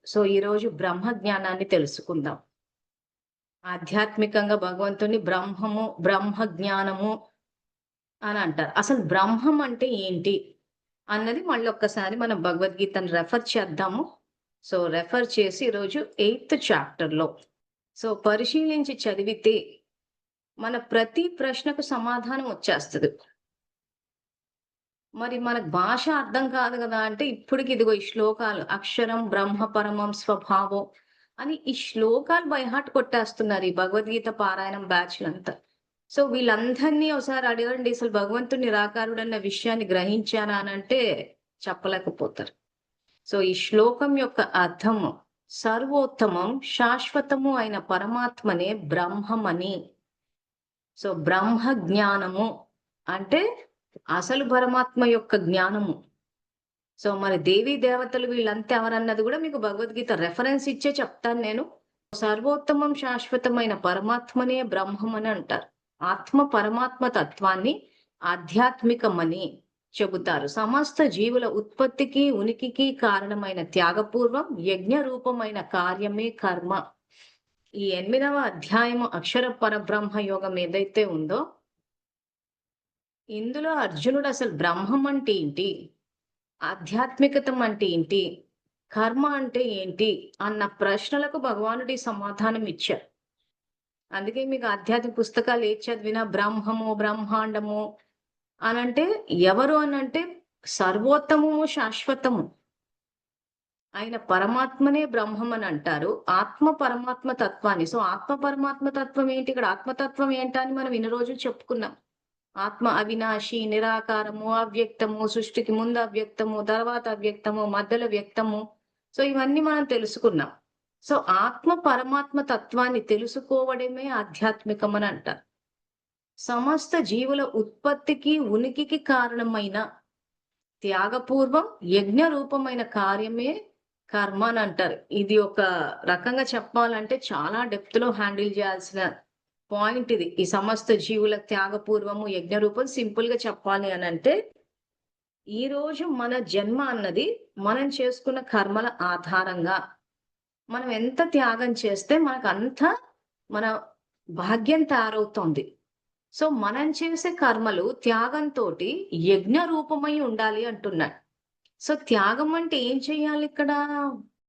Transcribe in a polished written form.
So ఈరోజు బ్రహ్మ జ్ఞానాన్ని తెలుసుకుందాం. ఆధ్యాత్మికంగా భగవంతుని బ్రహ్మ జ్ఞానము అని అంటారు. అసలు బ్రహ్మం అంటే ఏంటి అన్నది మళ్ళీ ఒక్కసారి మనం భగవద్గీతను రెఫర్ చేద్దాము. సో రెఫర్ చేసి ఈరోజు 8th చాప్టర్‌లో పరిశీలించి చదివితే మన ప్రతి ప్రశ్నకు సమాధానం వచ్చేస్తది. మరి మనకు భాష అర్థం కాదు గదా! అంటే ఇప్పటికి ఇదిగో ఈ శ్లోకాలు అక్షరం బ్రహ్మ పరమం స్వభావం అని ఈ శ్లోకాలు బై హార్ట్ కొట్టేస్తున్నారు ఈ భగవద్గీత పారాయణం బ్యాచ్‌లంతా. సో వీళ్ళందరినీ ఒకసారి అడగండి అసలు భగవంతుడు నిరాకారుడన్న విషయాన్ని గ్రహించారా అనంటే చెప్పలేకపోతారు. సో ఈ శ్లోకం యొక్క అర్థము సర్వోత్తమం శాశ్వతము అయిన పరమాత్మనే బ్రహ్మమని. సో బ్రహ్మ జ్ఞానము అంటే అసలు పరమాత్మ యొక్క జ్ఞానము. సో మరి దేవీ దేవతలు వీళ్ళంతా ఎవరన్నది కూడా మీకు భగవద్గీత రెఫరెన్స్ ఇచ్చే చెప్తాను నేను. సర్వోత్తమం శాశ్వతమైన పరమాత్మనే బ్రహ్మమని అంటారు. ఆత్మ పరమాత్మ తత్వాన్ని ఆధ్యాత్మికమని చెబుతారు. సమస్త జీవుల ఉత్పత్తికి ఉనికికి కారణమైన త్యాగపూర్వం యజ్ఞ రూపమైన కార్యమే కర్మ. ఈ 8వ అధ్యాయము అక్షర పరబ్రహ్మ యోగం ఏదైతే ఉందో ఇందులో అర్జునుడు అసలు బ్రహ్మం అంటే ఏంటి, ఆధ్యాత్మికతం అంటే ఏంటి, కర్మ అంటే ఏంటి అన్న ప్రశ్నలకు భగవానుడి సమాధానం ఇచ్చారు. అందుకే మీకు ఆధ్యాత్మిక పుస్తకాలు ఏది చదివినా బ్రహ్మము బ్రహ్మాండము అనంటే ఎవరు అనంటే సర్వోత్తమము శాశ్వతము ఆయన పరమాత్మనే బ్రహ్మం అని అంటారు. ఆత్మ పరమాత్మ తత్వాన్ని. సో ఆత్మ పరమాత్మ తత్వం ఏంటి, ఇక్కడ ఆత్మతత్వం ఏంటని మనం ఇన్ని రోజులు చెప్పుకున్నాం. ఆత్మ అవినాశి నిరాకారము అవ్యక్తము, సృష్టికి ముందు అవ్యక్తము తర్వాత అవ్యక్తము మధ్యలో వ్యక్తము. సో ఇవన్నీ మనం తెలుసుకున్నాం. సో ఆత్మ పరమాత్మ తత్వాన్ని తెలుసుకోవడమే ఆధ్యాత్మికం అని అంటారు. సమస్త జీవుల ఉత్పత్తికి ఉనికికి కారణమైన త్యాగపూర్వం యజ్ఞ రూపమైన కార్యమే కర్మ అని అంటారు. ఇది ఒక రకంగా చెప్పాలంటే చాలా డెప్త్ లో హ్యాండిల్ చేయాల్సిన పాయింట్ ఇది. ఈ సమస్త జీవుల త్యాగపూర్వము యజ్ఞ రూపం సింపుల్ గా చెప్పాలి అని అంటే ఈ రోజు మన జన్మ అన్నది మనం చేసుకున్న కర్మల ఆధారంగా మనం ఎంత త్యాగం చేస్తే మనకు అంత మన భాగ్యం తయారవుతోంది. సో మనం చేసే కర్మలు త్యాగంతో యజ్ఞ రూపమై ఉండాలి అంటున్నాడు. సో త్యాగం అంటే ఏం చెయ్యాలి ఇక్కడ,